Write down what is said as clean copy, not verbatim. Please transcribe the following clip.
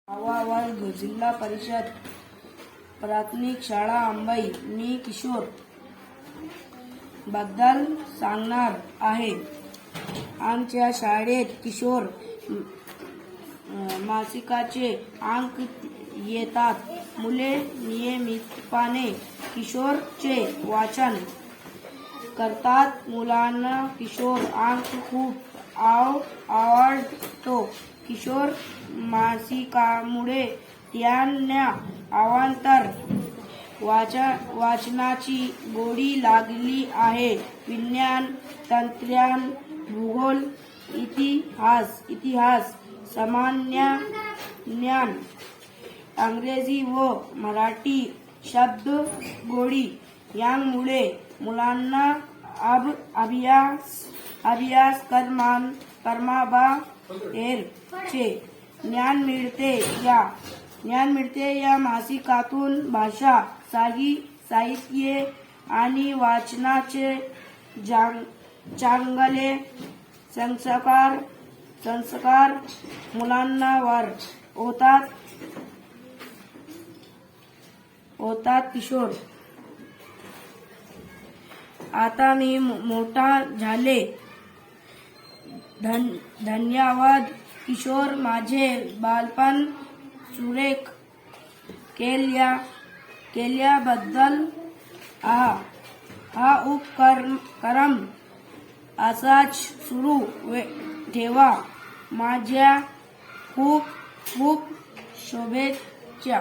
आवा वर्ग जिल्हा परिषद प्राथमिक शाळा अंबाई. मी किशोर बद्दल सांगणार आहे. आमच्या शाळेत किशोर मासिकाचे अंक येतात. मुले नियमितपणे किशोरचे वाचन करतात. मुलांना किशोर अंक खूप आवडतो. किशोर मासिकामुळे त्यांना अवांतर वाचनाची गोडी लागली आहे. विज्ञान, तंत्रज्ञान, भूगोल, इतिहास, सामान्य ज्ञान, इंग्रजी व मराठी शब्दगोडी यामुळे मुलांना अभ्यास कर्माबाहेरचे ज्ञान मिळते. या मासिकातून भाषा, साहित्य आणि वाचनाचे चांगले संस्कार मुलांवर होतात. किशोर आता मी मोठा झाले. धन्यवाद. किशोर माझे बालपण सुरेख केल्याबद्दल हा उपक्रम असाच सुरू ठेवा. माझ्या खूप खूप शुभेच्छा.